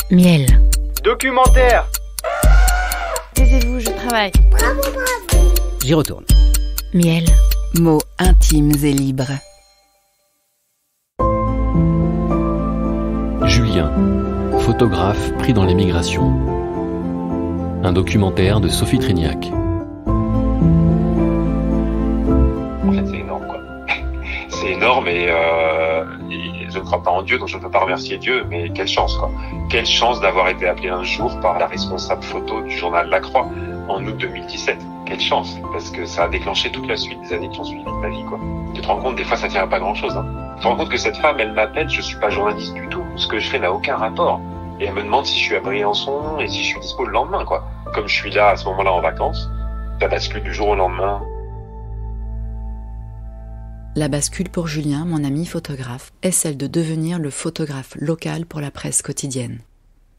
Miel. Documentaire. Taisez-vous, je travaille. J'y retourne. Miel. Mots intimes et libres. Julien, photographe pris dans l'émigration. Un documentaire de Sophie Trignac. En fait, c'est énorme, quoi. C'est énorme et je ne crois pas en Dieu, donc je ne peux pas remercier Dieu, mais quelle chance, quoi. Quelle chance d'avoir été appelé un jour par la responsable photo du journal La Croix en août 2017. Quelle chance, parce que ça a déclenché toute la suite des années qui ont suivi de ma vie, quoi. Tu te rends compte, des fois, ça tient à pas grand-chose, hein. Tu te rends compte que cette femme, elle m'appelle, je suis pas journaliste du tout. Ce que je fais n'a aucun rapport. Et elle me demande si je suis à Briançon et si je suis dispo le lendemain, quoi. Comme je suis là, à ce moment-là, en vacances, ça bascule du jour au lendemain. La bascule pour Julien, mon ami photographe, est celle de devenir le photographe local pour la presse quotidienne.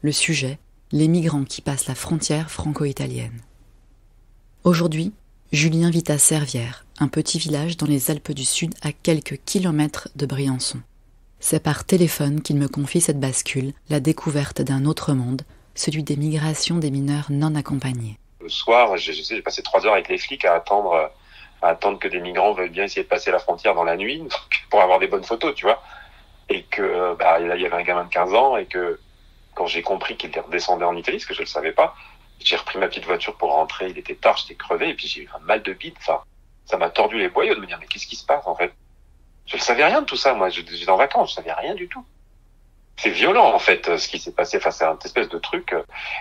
Le sujet, les migrants qui passent la frontière franco-italienne. Aujourd'hui, Julien vit à Servières, un petit village dans les Alpes du Sud à quelques kilomètres de Briançon. C'est par téléphone qu'il me confie cette bascule, la découverte d'un autre monde, celui des migrations des mineurs non accompagnés. Le soir, j'ai passé 3 heures avec les flics à attendre que des migrants veuillent bien essayer de passer la frontière dans la nuit pour avoir des bonnes photos, tu vois. Et que là, il y avait un gamin de 15 ans et que quand j'ai compris qu'il était redescendu en Italie, parce que je le savais pas, j'ai repris ma petite voiture pour rentrer, il était tard, j'étais crevé et puis j'ai eu un mal de bide, enfin, ça m'a tordu les boyaux de me dire mais qu'est-ce qui se passe en fait? Je ne savais rien de tout ça, moi, j'étais en vacances, je savais rien du tout. C'est violent, en fait, ce qui s'est passé. Enfin, c'est un espèce de truc.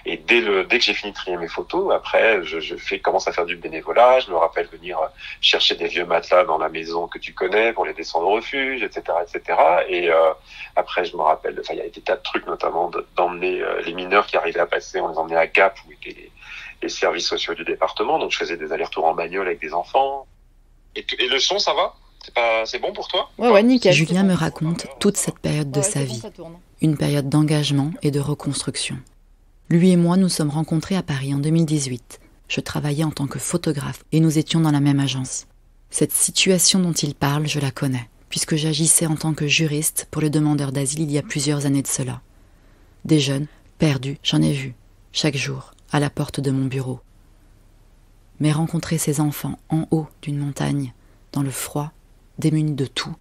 Et dès que j'ai fini de trier mes photos, après, je commence à faire du bénévolat. Je me rappelle venir chercher des vieux matelas dans la maison que tu connais pour les descendre au refuge, etc., etc. Et après, je me rappelle, enfin, il y a des tas de trucs, notamment d'emmener les mineurs qui arrivaient à passer, on les emmenait à Gap, où étaient les services sociaux du département. Donc, je faisais des allers-retours en bagnole avec des enfants. Et le son, ça va? C'est bon pour toi? Ouais, nickel. Julien me raconte toute cette période de sa vie, une période d'engagement et de reconstruction. Lui et moi nous sommes rencontrés à Paris en 2018. Je travaillais en tant que photographe et nous étions dans la même agence. Cette situation dont il parle, je la connais, puisque j'agissais en tant que juriste pour les demandeurs d'asile il y a plusieurs années de cela. Des jeunes, perdus, j'en ai vu, chaque jour, à la porte de mon bureau. Mais rencontrer ces enfants en haut d'une montagne, dans le froid, démunis de tout,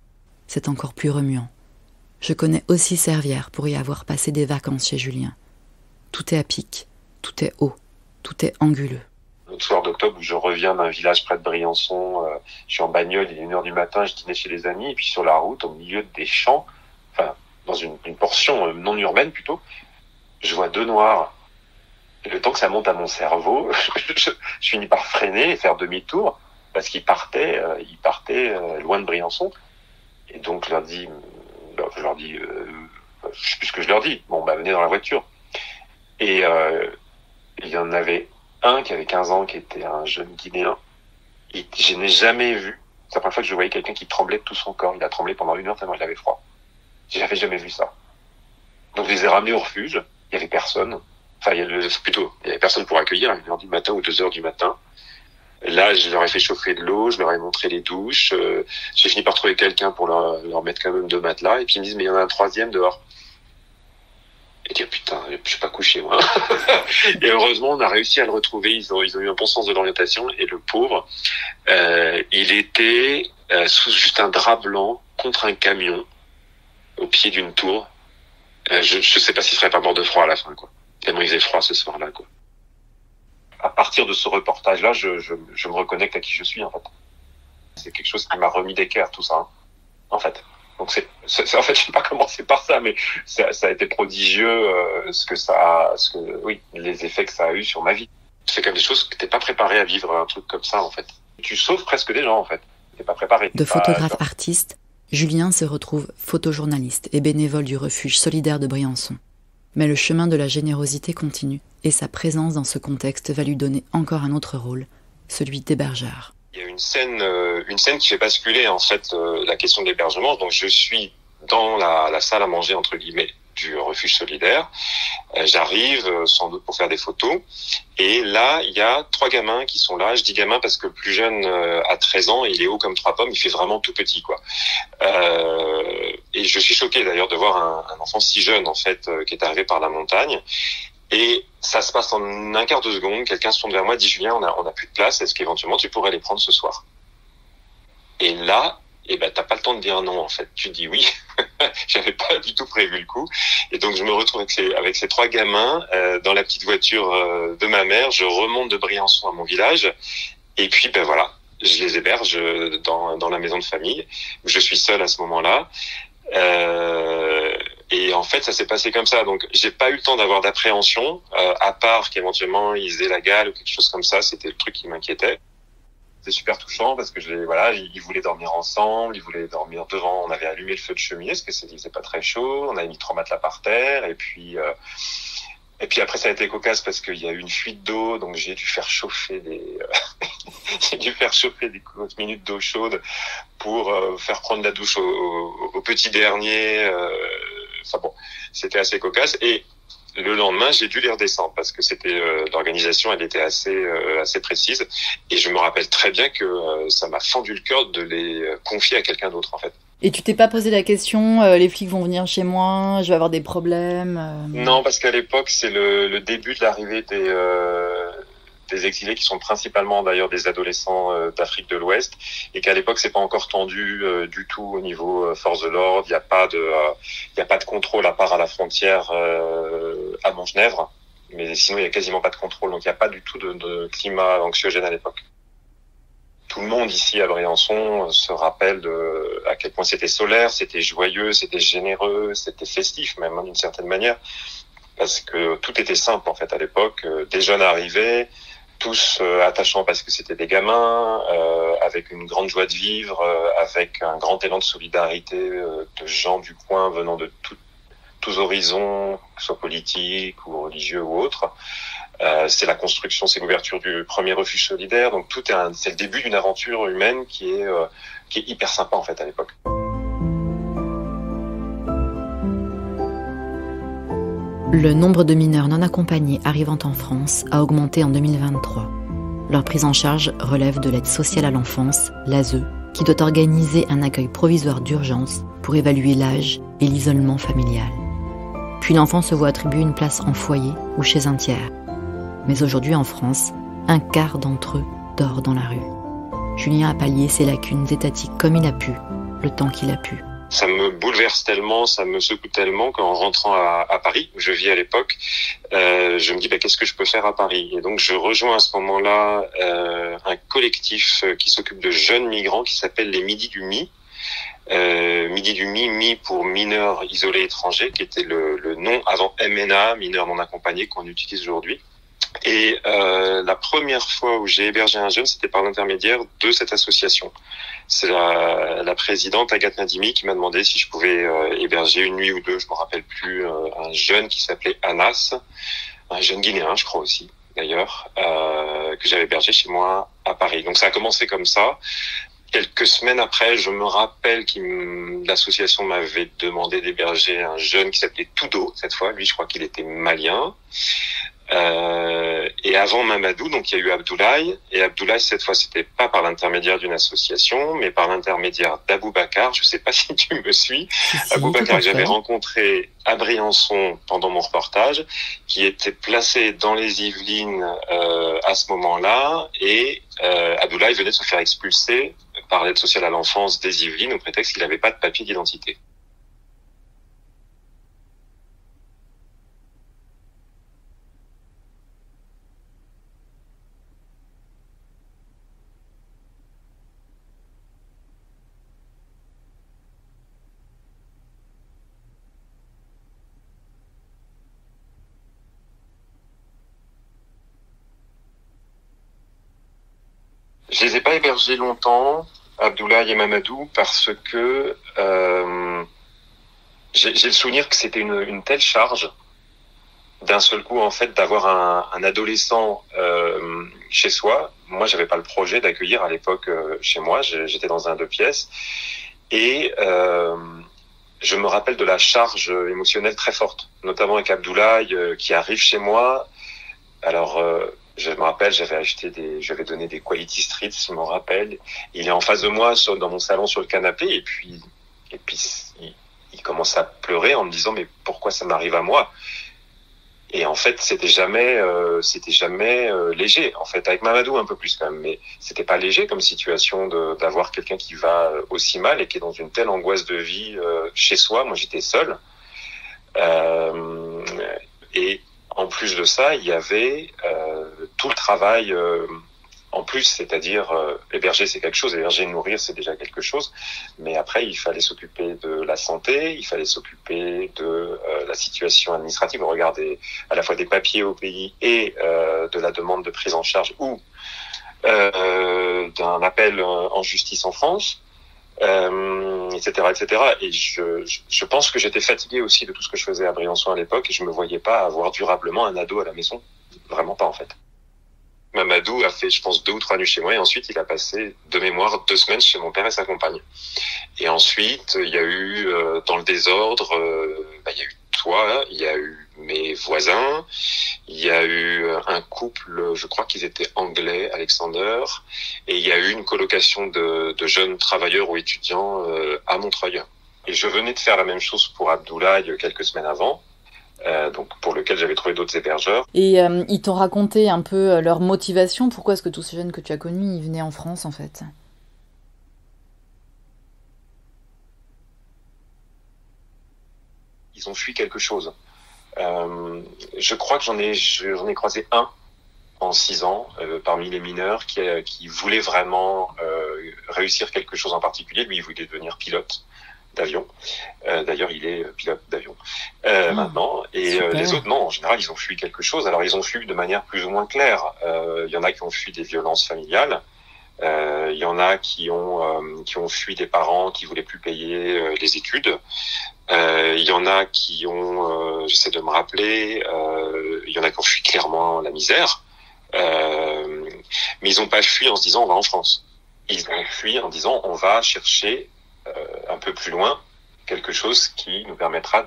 c'est encore plus remuant. Je connais aussi Servières pour y avoir passé des vacances chez Julien. Tout est à pic, tout est haut, tout est anguleux. Le soir d'octobre où je reviens d'un village près de Briançon, je suis en bagnole, il est 1h du matin, je dînais chez des amis, et puis sur la route, au milieu des champs, enfin, dans une portion non urbaine plutôt, je vois 2 noirs. Et le temps que ça monte à mon cerveau, je finis par freiner et faire demi-tour, parce qu'ils partaient loin de Briançon. Et donc je leur dis, je sais plus ce que je leur dis. Bon, venez dans la voiture. Et il y en avait un qui avait 15 ans, qui était un jeune Guinéen. Je n'ai jamais vu. C'est la première fois que je voyais quelqu'un qui tremblait de tout son corps. Il a tremblé pendant 1 heure tellement il avait froid. J'avais jamais vu ça. Donc je les ai ramenés au refuge. Il y avait personne. Enfin, il y avait personne pour accueillir à 1h du matin ou 2h du matin. Là, je leur ai fait chauffer de l'eau, je leur ai montré les douches. J'ai fini par trouver quelqu'un pour leur mettre quand même 2 matelas. Et puis ils me disent, mais il y en a un 3e dehors. Et dire, putain, je suis pas couché, moi. Et heureusement, on a réussi à le retrouver. Ils ont eu un bon sens de l'orientation. Et le pauvre, il était sous juste un drap blanc contre un camion au pied d'une tour. Je sais pas s'il serait pas mort de froid à la fin, quoi. Tellement il faisait froid ce soir-là, quoi. À partir de ce reportage-là, je me reconnecte à qui je suis, en fait. C'est quelque chose qui m'a remis d'équerre, tout ça, hein, en fait. Donc en fait, je sais pas comment c'est par ça, mais ça a été prodigieux, les effets que ça a eu sur ma vie. C'est quand même des choses que t'es pas préparé à vivre, un truc comme ça, en fait. Tu sauves presque des gens, en fait. T'es pas préparé. De photographe artiste, Julien se retrouve photojournaliste et bénévole du refuge solidaire de Briançon. Mais le chemin de la générosité continue, et sa présence dans ce contexte va lui donner encore un autre rôle, celui d'hébergeur. Il y a une scène qui fait basculer en fait la question de l'hébergement. Donc je suis dans la salle à manger entre guillemets du refuge solidaire. J'arrive sans doute pour faire des photos. Et là, il y a 3 gamins qui sont là. Je dis gamin parce que le plus jeune a 13 ans. Il est haut comme 3 pommes. Il fait vraiment tout petit, quoi. Et je suis choqué d'ailleurs de voir un enfant si jeune en fait qui est arrivé par la montagne. Et ça se passe en un quart de seconde. Quelqu'un se tourne vers moi, dit Julien, on a plus de place. Est-ce qu'éventuellement tu pourrais les prendre ce soir? Et là, t'as pas le temps de dire non en fait. Tu dis oui. J'avais pas du tout prévu le coup. Et donc je me retrouve avec ces 3 gamins dans la petite voiture de ma mère. Je remonte de Briançon à mon village. Et puis voilà, je les héberge dans la maison de famille. Je suis seul à ce moment-là. Et en fait, ça s'est passé comme ça. Donc, j'ai pas eu le temps d'avoir d'appréhension, à part qu'éventuellement ils aient la gale ou quelque chose comme ça. C'était le truc qui m'inquiétait. C'était super touchant parce que ils voulaient dormir ensemble, ils voulaient dormir devant. On avait allumé le feu de cheminée parce que c'était pas très chaud. On avait mis 3 matelas par terre et puis après ça a été cocasse parce qu'il y a eu une fuite d'eau, donc j'ai dû faire chauffer des courtes minutes d'eau chaude pour faire prendre la douche au petit dernier. Enfin bon, c'était assez cocasse. Et le lendemain, j'ai dû les redescendre parce que c'était l'organisation, elle était assez précise. Et je me rappelle très bien que ça m'a fendu le cœur de les confier à quelqu'un d'autre en fait. Et tu t'es pas posé la question, les flics vont venir chez moi, je vais avoir des problèmes Non, parce qu'à l'époque, c'est le début de l'arrivée des exilés qui sont principalement d'ailleurs des adolescents d'Afrique de l'Ouest et qu'à l'époque c'est pas encore tendu du tout au niveau force de l'ordre. Il y a pas de contrôle à part à la frontière à Montgenèvre, mais sinon il y a quasiment pas de contrôle, donc il y a pas du tout de climat anxiogène à l'époque. Tout le monde ici à Briançon se rappelle à quel point c'était solaire, c'était joyeux, c'était généreux, c'était festif même d'une certaine manière, parce que tout était simple en fait à l'époque. Des jeunes arrivaient, tous attachants parce que c'était des gamins, avec une grande joie de vivre, avec un grand élan de solidarité de gens du coin venant de tous horizons, que ce soit politiques ou religieux ou autres. C'est la construction, c'est l'ouverture du premier refuge solidaire, donc c'est le début d'une aventure humaine qui est hyper sympa en fait à l'époque. Le nombre de mineurs non accompagnés arrivant en France a augmenté en 2023. Leur prise en charge relève de l'aide sociale à l'enfance, l'ASE, qui doit organiser un accueil provisoire d'urgence pour évaluer l'âge et l'isolement familial. Puis l'enfant se voit attribuer une place en foyer ou chez un tiers. Mais aujourd'hui en France, un quart d'entre eux dort dans la rue. Julien a pallié ses lacunes étatiques comme il a pu, le temps qu'il a pu. Ça me bouleverse tellement, ça me secoue tellement qu'en rentrant à Paris, où je vis à l'époque, je me dis qu'est-ce que je peux faire à Paris? Et donc je rejoins à ce moment-là un collectif qui s'occupe de jeunes migrants qui s'appelle les Midi du Mi. Midi du Mi pour mineurs isolés étrangers, qui était le nom avant MNA, mineurs non accompagnés, qu'on utilise aujourd'hui. Et la première fois où j'ai hébergé un jeune, c'était par l'intermédiaire de cette association. C'est la présidente Agathe Nadimi qui m'a demandé si je pouvais héberger une nuit ou deux, je me rappelle plus, un jeune qui s'appelait Anas, un jeune Guinéen, je crois aussi d'ailleurs, que j'avais hébergé chez moi à Paris. Donc ça a commencé comme ça. Quelques semaines après, je me rappelle l'association m'avait demandé d'héberger un jeune qui s'appelait Toudo, cette fois. Lui, je crois qu'il était malien. Et avant Mamadou, donc il y a eu Abdoulaye. Et Abdoulaye, cette fois, c'était pas par l'intermédiaire d'une association, mais par l'intermédiaire d'Aboubacar. Je sais pas si tu me suis. Aboubacar, que j'avais rencontré à Briançon pendant mon reportage, qui était placé dans les Yvelines à ce moment-là. Et Abdoulaye venait de se faire expulser par l'aide sociale à l'enfance des Yvelines au prétexte qu'il n'avait pas de papier d'identité. Je les ai pas hébergés longtemps, Abdoulaye et Mamadou, parce que j'ai le souvenir que c'était une telle charge d'un seul coup en fait d'avoir un adolescent chez soi. Moi, j'avais pas le projet d'accueillir à l'époque chez moi. J'étais dans un 2 pièces et je me rappelle de la charge émotionnelle très forte, notamment avec Abdoulaye qui arrive chez moi. Alors je me rappelle, j'avais donné des Quality Streets, je me rappelle. Il est en face de moi, dans mon salon, sur le canapé, et puis, il commence à pleurer en me disant mais pourquoi ça m'arrive à moi? Et en fait, c'était jamais léger. En fait, avec Mamadou un peu plus quand même, mais c'était pas léger comme situation d'avoir quelqu'un qui va aussi mal et qui est dans une telle angoisse de vie chez soi. Moi, j'étais seul. Et en plus de ça, il y avait tout le travail en plus, c'est-à-dire héberger, c'est quelque chose, héberger, nourrir, c'est déjà quelque chose. Mais après, il fallait s'occuper de la santé, il fallait s'occuper de la situation administrative, regarder à la fois des papiers au pays et de la demande de prise en charge ou d'un appel en justice en France, etc., etc. Et je pense que j'étais fatigué aussi de tout ce que je faisais à Briançon à l'époque et je me voyais pas avoir durablement un ado à la maison, vraiment pas en fait. Mamadou a fait, je pense, 2 ou 3 nuits chez moi et ensuite il a passé de mémoire 2 semaines chez mon père et sa compagne. Et ensuite, il y a eu, dans le désordre, il y a eu toi, il y a eu mes voisins, il y a eu un couple, je crois qu'ils étaient anglais, Alexander, et il y a eu une colocation de jeunes travailleurs ou étudiants à Montreuil. Et je venais de faire la même chose pour Abdoulaye quelques semaines avant. Donc pour lequel j'avais trouvé d'autres hébergeurs. Et ils t'ont raconté un peu leur motivation. Pourquoi est-ce que tous ces jeunes que tu as connus, ils venaient en France en fait? Ils ont fui quelque chose. Je crois que j'en ai croisé un en 6 ans parmi les mineurs qui voulait vraiment réussir quelque chose en particulier. Lui, il voulait devenir pilote d'avion. D'ailleurs, il est pilote d'avion maintenant. Et les autres, non, en général, ils ont fui quelque chose. Alors, ils ont fui de manière plus ou moins claire. Il y en a qui ont fui des violences familiales. Il y en a qui ont fui des parents qui voulaient plus payer les études. Il y en a qui ont, j'essaie de me rappeler, il y en a qui ont fui clairement la misère. Mais ils n'ont pas fui en se disant on va en France. Ils ont fui en disant on va chercher un peu plus loin quelque chose qui nous permettra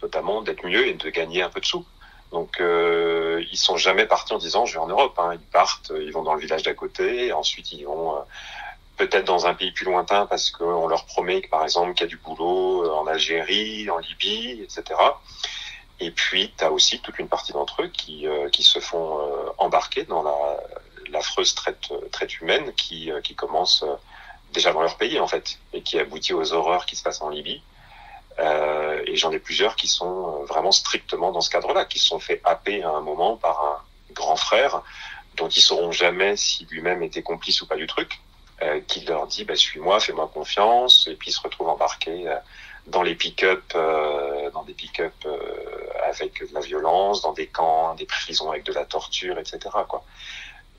notamment d'être mieux et de gagner un peu de sous. Donc ils sont jamais partis en disant je vais en Europe. Ils partent, ils vont dans le village d'à côté, et ensuite ils vont peut-être dans un pays plus lointain parce qu'on leur promet que par exemple qu'il y a du boulot en Algérie, en Libye, etc. Et puis tu as aussi toute une partie d'entre eux qui se font embarquer dans l'affreuse traite humaine qui commence déjà dans leur pays en fait, et qui aboutit aux horreurs qui se passent en Libye. Et j'en ai plusieurs qui sont vraiment strictement dans ce cadre-là, qui se sont fait happer à un moment par un grand frère dont ils sauront jamais si lui-même était complice ou pas du truc, qui leur dit suis-moi, fais-moi confiance, et puis ils se retrouvent embarqués dans les pick-up, avec de la violence, dans des camps, des prisons avec de la torture, etc. quoi.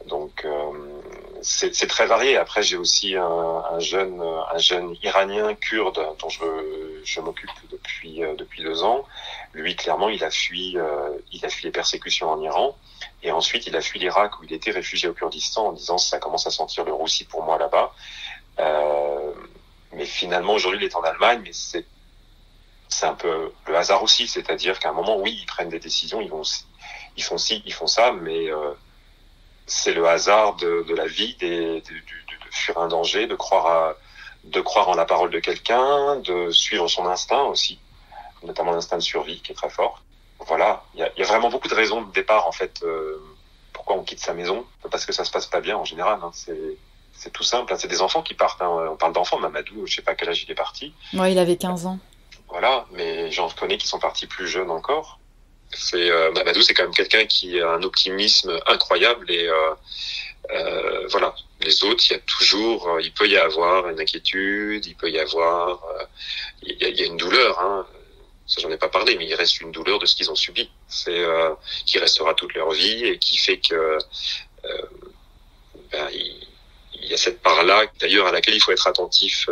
Donc c'est très varié. Après j'ai aussi un jeune iranien kurde dont je m'occupe depuis 2 ans. Lui clairement il a fui les persécutions en Iran et ensuite il a fui l'Irak où il était réfugié au Kurdistan en disant ça commence à sentir le roussi pour moi là-bas. Mais finalement aujourd'hui il est en Allemagne, mais c'est un peu le hasard aussi, c'est-à-dire qu'à un moment oui ils prennent des décisions, ils font ci, ils font ça, mais c'est le hasard de la vie, de fuir un danger, de croire en la parole de quelqu'un, de suivre son instinct aussi, notamment l'instinct de survie qui est très fort. Voilà, il y a vraiment beaucoup de raisons de départ en fait. Pourquoi on quitte sa maison? Parce que ça se passe pas bien en général. C'est tout simple. C'est des enfants qui partent. On parle d'enfants. Mamadou, je sais pas à quel âge il est parti. Ouais, il avait 15 ans. Voilà, mais j'en connais qui sont partis plus jeunes encore. Mamadou, c'est quand même quelqu'un qui a un optimisme incroyable et voilà. Les autres, il peut y avoir une inquiétude, il peut y avoir, il y a une douleur. Ça, j'en ai pas parlé, mais il reste une douleur de ce qu'ils ont subi. Qui restera toute leur vie et qui fait que il y a cette part-là, d'ailleurs, à laquelle il faut être attentif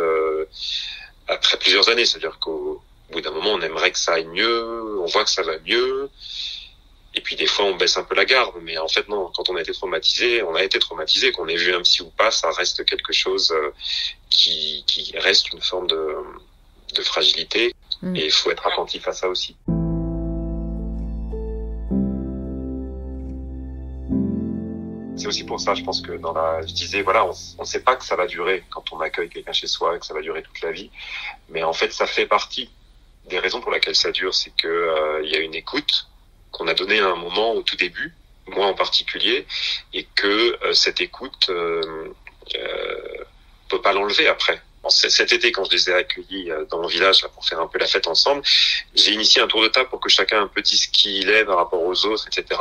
après plusieurs années. C'est-à-dire qu'au bout d'un moment, on aimerait que ça aille mieux, on voit que ça va mieux, et puis des fois, on baisse un peu la garde. Mais en fait, non, quand on a été traumatisé, qu'on ait vu un psy ou pas, ça reste quelque chose qui reste une forme de fragilité, et il faut être attentif à ça aussi. C'est aussi pour ça, je pense que je disais, voilà, on sait pas que ça va durer quand on accueille quelqu'un chez soi, que ça va durer toute la vie. Mais en fait, ça fait partie des raisons pour lesquelles ça dure, c'est que y a une écoute qu'on a donnée à un moment au tout début, moi en particulier, et que cette écoute peut pas l'enlever après. Cet été, quand je les ai accueillis dans mon village là, pour faire un peu la fête ensemble, j'ai initié un tour de table pour que chacun un peu dise qui il est par rapport aux autres, etc.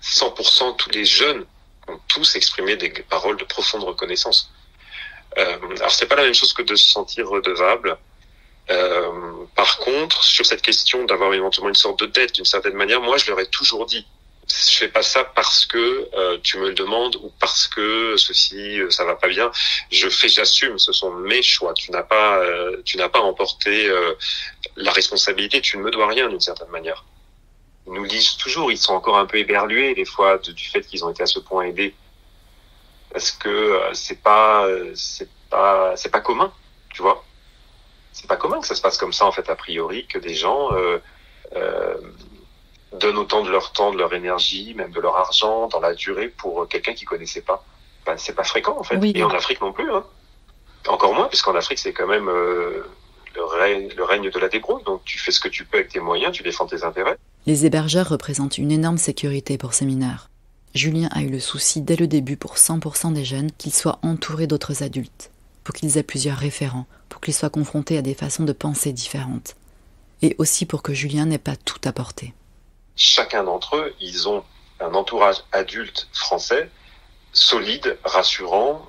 100% tous les jeunes ont tous exprimé des paroles de profonde reconnaissance. Alors c'est pas la même chose que de se sentir redevable. Par contre, sur cette question d'avoir éventuellement une sorte de dette d'une certaine manière, moi je leur ai toujours dit, je fais pas ça parce que tu me le demandes ou parce que ceci ça va pas bien. J'assume, ce sont mes choix. Tu n'as pas à emporter la responsabilité. Tu ne me dois rien d'une certaine manière. Ils nous le disent toujours. Ils sont encore un peu éberlués des fois du fait qu'ils ont été à ce point aidés, parce que c'est pas commun, tu vois. C'est pas commun que ça se passe comme ça en fait a priori, que des gens donnent autant de leur temps, de leur énergie, même de leur argent, dans la durée pour quelqu'un qu'ils connaissaient pas. Ben, c'est pas fréquent en fait. Oui. Et en Afrique non plus. Hein. Encore moins, puisqu'en Afrique c'est quand même le règne de la débrouille. Donc tu fais ce que tu peux avec tes moyens, tu défends tes intérêts. Les hébergeurs représentent une énorme sécurité pour ces mineurs. Julien a eu le souci dès le début pour 100% des jeunes qu'ils soient entourés d'autres adultes, pour qu'ils aient plusieurs référents, pour qu'ils soient confrontés à des façons de penser différentes. Et aussi pour que Julien n'ait pas tout apporté. Chacun d'entre eux, ils ont un entourage adulte français, solide, rassurant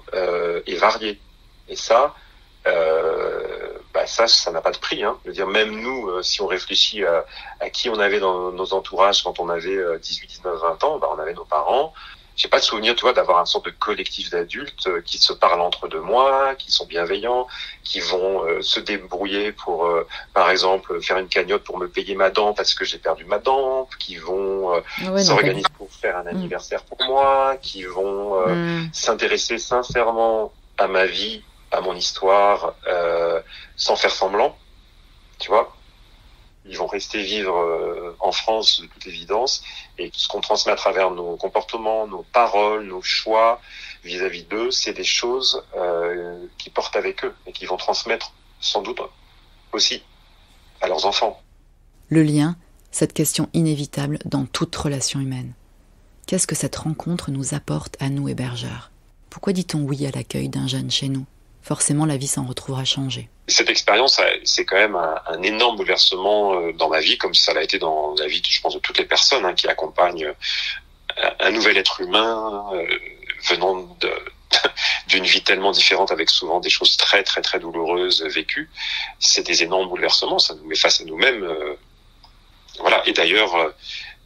et varié. Et ça, ça n'a pas de prix. Hein. Je veux dire, même nous, si on réfléchit à qui on avait dans nos entourages quand on avait 18, 19, 20 ans, on avait nos parents. J'ai pas de souvenir, tu vois, d'avoir un sorte de collectif d'adultes qui se parlent entre deux mois, qui sont bienveillants, qui vont se débrouiller pour, par exemple, faire une cagnotte pour me payer ma dent parce que j'ai perdu ma dent, qui vont s'organiser pour faire un anniversaire pour moi, qui vont s'intéresser sincèrement à ma vie, à mon histoire, sans faire semblant, tu vois. Ils vont rester vivre en France de toute évidence, et ce qu'on transmet à travers nos comportements, nos paroles, nos choix vis-à-vis d'eux, c'est des choses qu'ils portent avec eux et qu'ils vont transmettre sans doute aussi à leurs enfants. Le lien, cette question inévitable dans toute relation humaine. Qu'est-ce que cette rencontre nous apporte à nous hébergeurs ? Pourquoi dit-on oui à l'accueil d'un jeune chez nous ? Forcément, la vie s'en retrouvera changée. Cette expérience, c'est quand même un énorme bouleversement dans ma vie, comme ça l'a été dans la vie, je pense, de toutes les personnes qui accompagnent un nouvel être humain venant d'une vie tellement différente, avec souvent des choses très, très, très douloureuses vécues. C'est des énormes bouleversements, ça nous met face à nous-mêmes. Voilà. Et d'ailleurs,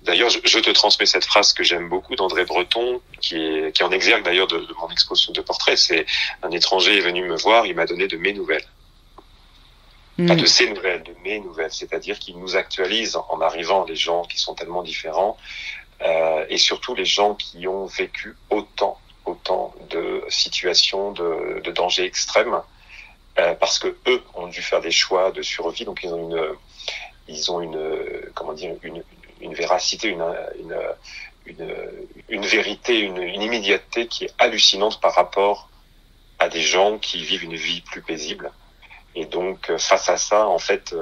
je te transmets cette phrase que j'aime beaucoup d'André Breton, qui est en exergue d'ailleurs de mon exposition de portrait. C'est: un étranger est venu me voir, il m'a donné de mes nouvelles. Pas de ses nouvelles, de mes nouvelles. C'est-à-dire qu'il nous actualise en arrivant, les gens qui sont tellement différents, et surtout les gens qui ont vécu autant de situations de danger extrême, parce que eux ont dû faire des choix de survie, donc ils ont une véracité, une vérité, une immédiateté qui est hallucinante par rapport à des gens qui vivent une vie plus paisible. Et donc, face à ça, en fait,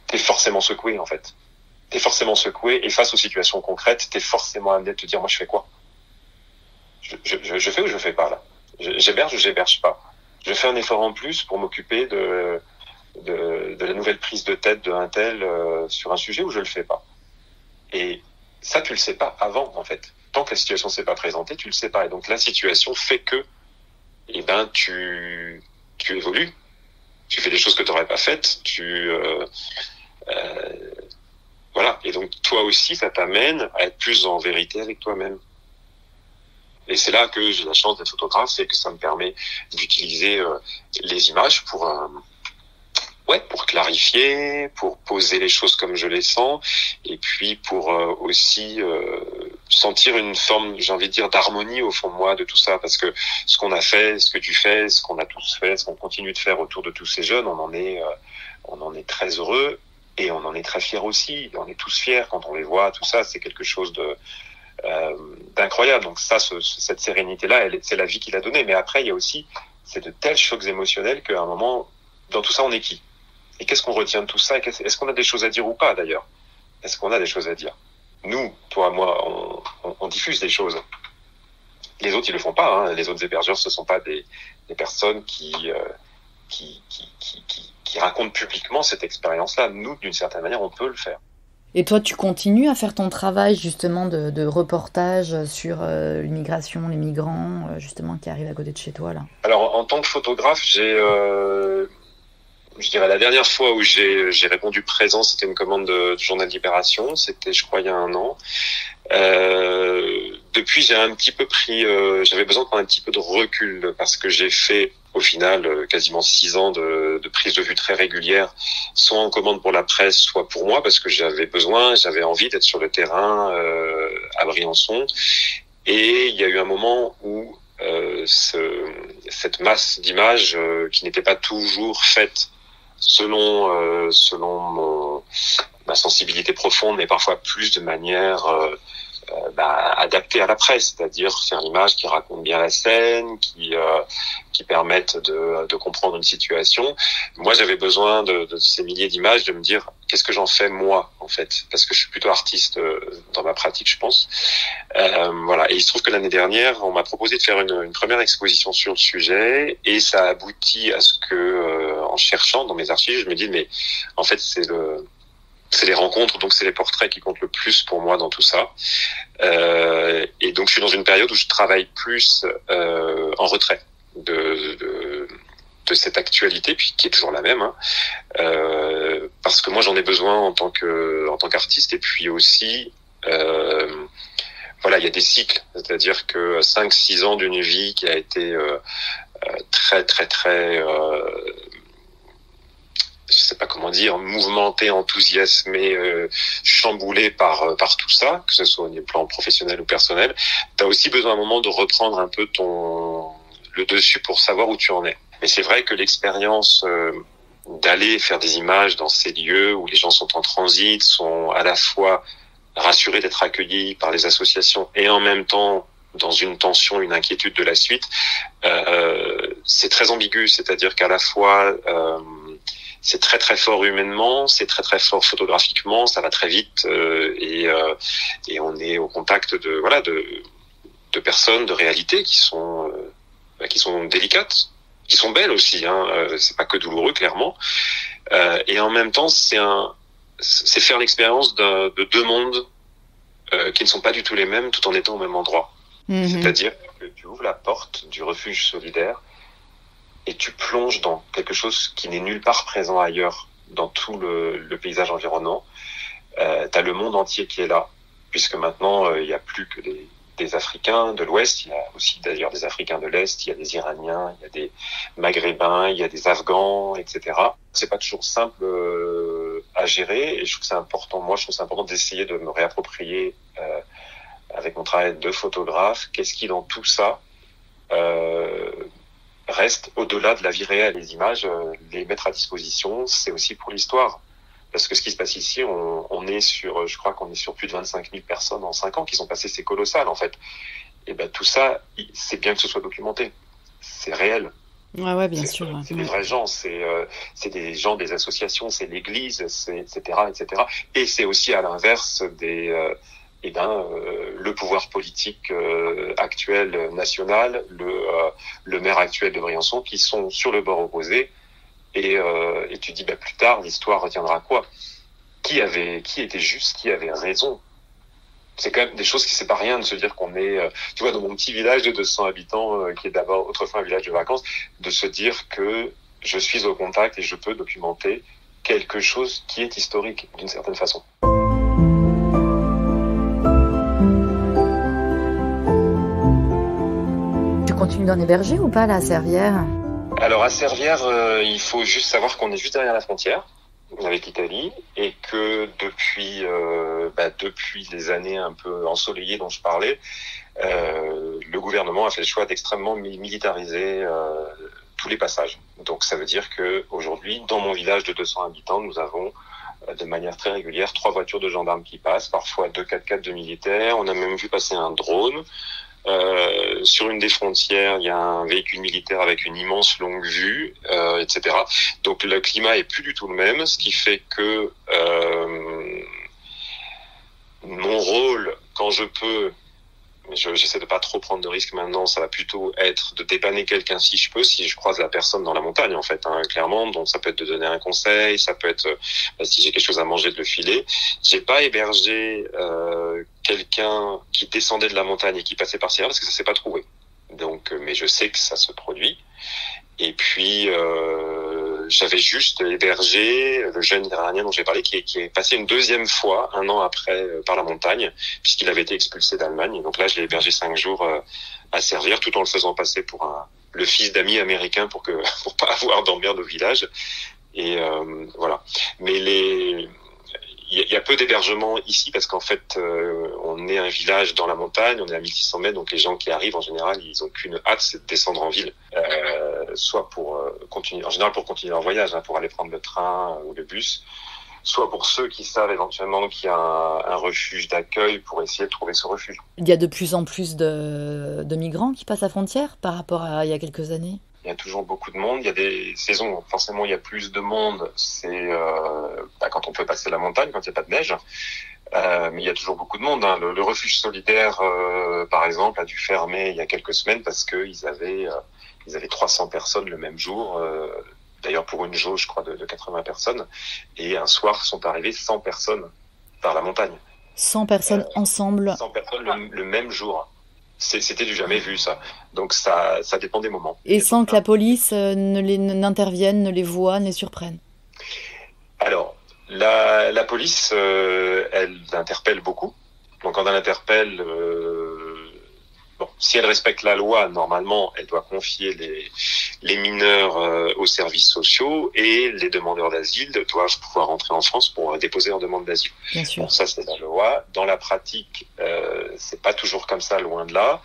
t'es forcément secoué, en fait. T'es forcément secoué, et face aux situations concrètes, t'es forcément amené à te dire, moi, je fais quoi? Je fais ou je fais pas, là? J'héberge ou j'héberge pas? Je fais un effort en plus pour m'occuper de la nouvelle prise de tête d'un tel sur un sujet, où je le fais pas. Et ça, tu le sais pas avant, en fait. Tant que la situation s'est pas présentée, tu le sais pas. Et donc la situation fait que, tu évolues, tu fais des choses que tu n'aurais pas faites, voilà. Et donc toi aussi, ça t'amène à être plus en vérité avec toi-même. Et c'est là que j'ai la chance d'être photographe, c'est que ça me permet d'utiliser les images pour clarifier, pour poser les choses comme je les sens, et puis pour aussi sentir une forme, j'ai envie de dire, d'harmonie au fond de moi de tout ça, parce que ce qu'on a fait, ce que tu fais, ce qu'on a tous fait, ce qu'on continue de faire autour de tous ces jeunes, on en est très heureux, et on en est très fiers aussi. On est tous fiers quand on les voit, tout ça, c'est quelque chose d'incroyable. Donc ça, cette sérénité-là, c'est la vie qu'il a donnée. Mais après, il y a aussi, c'est de tels chocs émotionnels qu'à un moment, dans tout ça, on est qui? Et qu'est-ce qu'on retient de tout ça? Est-ce qu'on a des choses à dire ou pas, d'ailleurs? Est-ce qu'on a des choses à dire? Nous, toi, moi, on diffuse des choses. Les autres, ils le font pas, hein. Les autres hébergeurs, ce sont pas des personnes qui racontent publiquement cette expérience-là. Nous, d'une certaine manière, on peut le faire. Et toi, tu continues à faire ton travail justement de reportage sur l'immigration, les migrants, justement, qui arrivent à côté de chez toi, là? Alors, en tant que photographe, je dirais la dernière fois où j'ai répondu présent, c'était une commande du Journal Libération. C'était, je crois, il y a 1 an. Depuis, j'ai un petit peu j'avais besoin de prendre un petit peu de recul parce que j'ai fait, au final, quasiment 6 ans de prise de vue très régulière, soit en commande pour la presse, soit pour moi, parce que j'avais envie d'être sur le terrain à Briançon. Et il y a eu un moment où cette masse d'images qui n'était pas toujours faite selon ma sensibilité profonde, mais parfois plus de manière adaptée à la presse, c'est-à-dire faire l'image qui raconte bien la scène, qui permettent de comprendre une situation. Moi, j'avais besoin de ces milliers d'images, de me dire qu'est-ce que j'en fais moi, en fait, parce que je suis plutôt artiste dans ma pratique, je pense. Voilà. Et il se trouve que l'année dernière, on m'a proposé de faire une première exposition sur le sujet, et ça aboutit à ce que, en cherchant dans mes archives, je me dis mais en fait c'est les rencontres, donc c'est les portraits qui comptent le plus pour moi dans tout ça. Et donc je suis dans une période où je travaille plus en retrait de cette actualité, puis qui est toujours la même, hein, parce que moi j'en ai besoin en tant qu'artiste, et puis aussi voilà, il y a des cycles, c'est-à-dire que 5-6 ans d'une vie qui a été très je sais pas comment dire, mouvementé, enthousiasmé, chamboulé par tout ça, que ce soit au plan professionnel ou personnel. T'as aussi besoin à un moment de reprendre un peu le dessus pour savoir où tu en es. Mais c'est vrai que l'expérience d'aller faire des images dans ces lieux où les gens sont en transit, sont à la fois rassurés d'être accueillis par les associations et en même temps dans une tension, une inquiétude de la suite, c'est très ambigu, c'est-à-dire qu'à la fois c'est très fort humainement, c'est très fort photographiquement, ça va très vite et on est au contact de personnes, de réalités qui sont délicates, qui sont belles aussi, hein, c'est pas que douloureux clairement, et en même temps c'est faire l'expérience de 2 mondes qui ne sont pas du tout les mêmes tout en étant au même endroit. C'est-à-dire que tu ouvres la porte du refuge solidaire et tu plonges dans quelque chose qui n'est nulle part présent ailleurs dans tout le paysage environnant. T'as le monde entier qui est là, puisque maintenant il n'y a plus que des Africains de l'Ouest, il y a aussi d'ailleurs des Africains de l'Est, il y a des Iraniens, il y a des Maghrébins, il y a des Afghans, etc. C'est pas toujours simple à gérer, et je trouve que c'est important. Moi, je trouve que c'est important d'essayer de me réapproprier avec mon travail de photographe, qu'est-ce qui dans tout ça reste au-delà de la vie réelle. Les images, les mettre à disposition, c'est aussi pour l'histoire. Parce que ce qui se passe ici, je crois qu'on est sur plus de 25 000 personnes en 5 ans qui sont passées, c'est colossal en fait. Et ben tout ça, c'est bien que ce soit documenté. C'est réel. Ouais, bien sûr. C'est des vrais gens, c'est des gens des associations, c'est l'Église, etc. Et c'est aussi à l'inverse le pouvoir politique actuel national, le maire actuel de Briançon, qui sont sur le bord opposé. Et tu dis plus tard l'histoire retiendra quoi? Qui était juste, qui avait raison? C'est quand même des choses qui c'est pas rien de se dire qu'on est tu vois, dans mon petit village de 200 habitants qui est d'abord autrefois un village de vacances, de se dire que je suis au contact et je peux documenter quelque chose qui est historique d'une certaine façon. Tu continues d'en héberger ou pas là à Servières? Alors à Servières, il faut juste savoir qu'on est juste derrière la frontière avec l'Italie, et que depuis les années un peu ensoleillées dont je parlais, le gouvernement a fait le choix d'extrêmement militariser tous les passages. Donc ça veut dire que aujourd'hui, dans mon village de 200 habitants, nous avons de manière très régulière 3 voitures de gendarmes qui passent, parfois 2 4x4 de militaires. On a même vu passer un drone. Sur une des frontières, il y a un véhicule militaire avec une immense longue vue, etc. Donc le climat est plus du tout le même, ce qui fait que mon rôle, quand je peux, j'essaie de pas trop prendre de risques maintenant, ça va plutôt être de dépanner quelqu'un si je peux, si je croise la personne dans la montagne en fait, clairement. Donc ça peut être de donner un conseil, ça peut être si j'ai quelque chose à manger de le filer. J'ai pas hébergé quelqu'un qui descendait de la montagne et qui passait par Sierra parce que ça s'est pas trouvé. Donc mais je sais que ça se produit. Et puis j'avais juste hébergé le jeune Iranien dont j'ai parlé qui est passé une deuxième fois, 1 an après, par la montagne, puisqu'il avait été expulsé d'Allemagne. Et donc là, je l'ai hébergé 5 jours à Servières, tout en le faisant passer pour le fils d'amis américains pour pas avoir d'emmerde au village. Et voilà. Mais il y a peu d'hébergements ici parce qu'en fait, on est un village dans la montagne, on est à 1600 mètres, donc les gens qui arrivent en général, ils ont qu'une hâte, c'est de descendre en ville, soit pour continuer, en général pour continuer leur voyage, pour aller prendre le train ou le bus, soit pour ceux qui savent éventuellement qu'il y a un refuge d'accueil pour essayer de trouver ce refuge. Il y a de plus en plus de migrants qui passent la frontière par rapport à il y a quelques années. Il y a toujours beaucoup de monde. Il y a des saisons où forcément il y a plus de monde. C'est quand on peut passer la montagne, quand il n'y a pas de neige. Mais il y a toujours beaucoup de monde. Le refuge solidaire, par exemple, a dû fermer il y a quelques semaines parce qu'ils avaient 300 personnes le même jour. D'ailleurs pour une jauge, je crois, de 80 personnes. Et un soir sont arrivées 100 personnes par la montagne. 100 personnes ensemble. 100 personnes le même jour. C'était du jamais vu, ça. Donc ça dépend des moments. Et sans que la police n'intervienne, ne les voie, ne les surprenne. Alors, la police, elle interpelle beaucoup. Donc quand elle interpelle, si elle respecte la loi, normalement, elle doit confier les mineurs aux services sociaux et les demandeurs d'asile doivent pouvoir rentrer en France pour déposer leur demande d'asile. Bien sûr. Bon, ça, c'est la loi. Dans la pratique, c'est pas toujours comme ça, loin de là.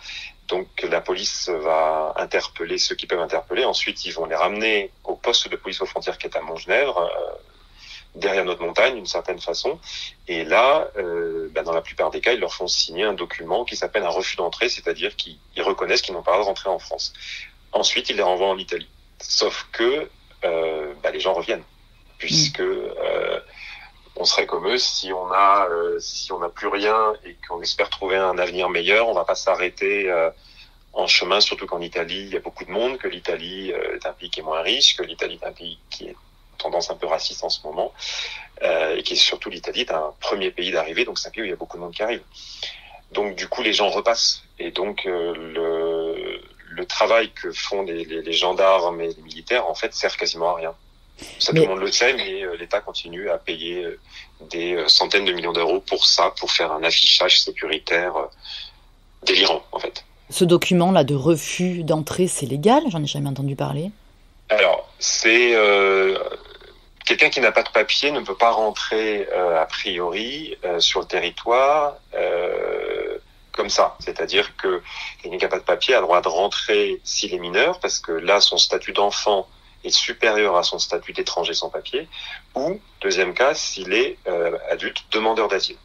Donc la police va interpeller ceux qui peuvent interpeller. Ensuite, ils vont les ramener au poste de police aux frontières qui est à Montgenèvre, derrière notre montagne, d'une certaine façon. Et là, dans la plupart des cas, ils leur font signer un document qui s'appelle un refus d'entrée, c'est-à-dire qu'ils reconnaissent qu'ils n'ont pas le droit de rentrer en France. Ensuite, ils les renvoient en Italie. Sauf que les gens reviennent, puisque on serait comme eux si on n'a plus rien et qu'on espère trouver un avenir meilleur, on va pas s'arrêter en chemin, surtout qu'en Italie, il y a beaucoup de monde, que l'Italie est un pays qui est moins riche, que l'Italie est un pays qui est tendance un peu raciste en ce moment, et qui est surtout l'Italie est un premier pays d'arrivée, donc c'est un pays où il y a beaucoup de monde qui arrive. Donc du coup, les gens repassent. Et donc le travail que font les gendarmes et les militaires, en fait, sert quasiment à rien. Ça, tout le monde le sait, mais l'État continue à payer des centaines de millions d'euros pour ça, pour faire un affichage sécuritaire délirant, en fait. Ce document-là de refus d'entrée, c'est légal? J'en ai jamais entendu parler. Alors, c'est quelqu'un qui n'a pas de papier ne peut pas rentrer a priori sur le territoire comme ça. C'est-à-dire que quelqu'un qui n'a pas de papier a le droit de rentrer s'il est mineur, parce que là, son statut d'enfant est supérieur à son statut d'étranger sans papier, ou, deuxième cas, s'il est adulte demandeur d'asile.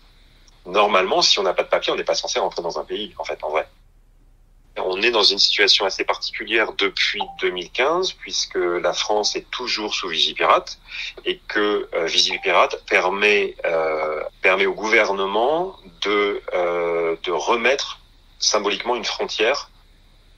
Normalement, si on n'a pas de papier, on n'est pas censé rentrer dans un pays, en fait, en vrai. On est dans une situation assez particulière depuis 2015, puisque la France est toujours sous Vigipirate, et que Vigipirate permet au gouvernement de remettre symboliquement une frontière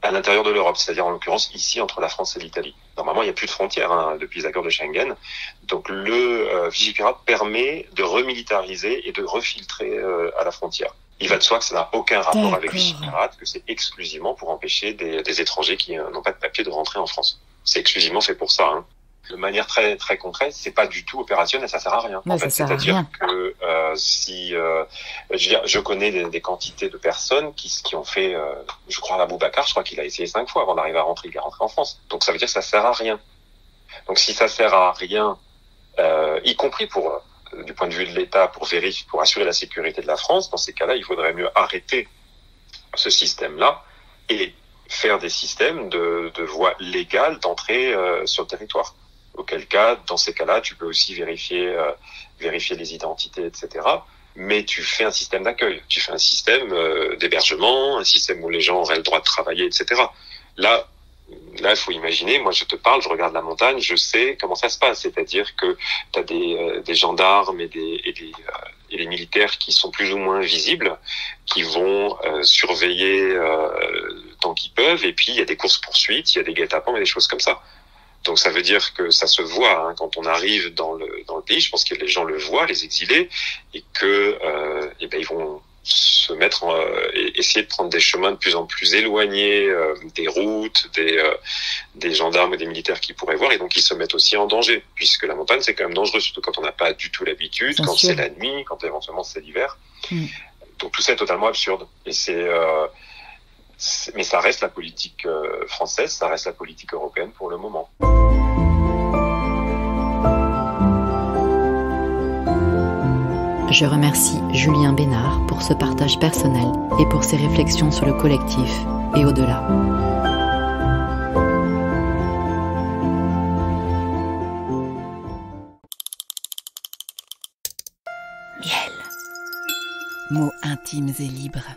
à l'intérieur de l'Europe, c'est-à-dire en l'occurrence ici entre la France et l'Italie. Normalement, il n'y a plus de frontières depuis les accords de Schengen. Donc le Vigipirate permet de remilitariser et de refiltrer à la frontière. Il va de soi que ça n'a aucun rapport avec Vigipirate, que c'est exclusivement pour empêcher des étrangers qui n'ont pas de papier de rentrer en France. C'est exclusivement fait pour ça. De manière très très concrète, c'est pas du tout opérationnel, ça sert à rien. En fait, c'est-à-dire que je connais des quantités de personnes qui ont fait, je crois à Boubacar, je crois qu'il a essayé 5 fois avant d'arriver à rentrer, il est rentré en France. Donc ça veut dire que ça sert à rien. Donc si ça sert à rien, y compris du point de vue de l'État pour assurer la sécurité de la France, dans ces cas-là, il faudrait mieux arrêter ce système-là et faire des systèmes de voies légales d'entrée sur le territoire. Auquel cas, dans ces cas-là, tu peux aussi vérifier les identités, etc. Mais tu fais un système d'accueil, tu fais un système d'hébergement, un système où les gens auraient le droit de travailler, etc. Là, il faut imaginer, moi je te parle, je regarde la montagne, je sais comment ça se passe. C'est-à-dire que tu as des gendarmes et des militaires qui sont plus ou moins visibles, qui vont surveiller tant qu'ils peuvent. Et puis il y a des courses-poursuites, il y a des guet-apens et des choses comme ça. Donc ça veut dire que ça se voit quand on arrive dans le pays. Je pense que les gens le voient, les exilés, et que ils vont se mettre essayer de prendre des chemins de plus en plus éloignés des routes, des gendarmes et des militaires qu'ils pourraient voir, et donc ils se mettent aussi en danger, puisque la montagne c'est quand même dangereux, surtout quand on n'a pas du tout l'habitude, quand c'est la nuit, quand éventuellement c'est l'hiver. Donc tout ça est totalement absurde, et mais ça reste la politique française, ça reste la politique européenne pour le moment. Je remercie Julien Bénard pour ce partage personnel et pour ses réflexions sur le collectif et au-delà. Miel. Mots intimes et libres.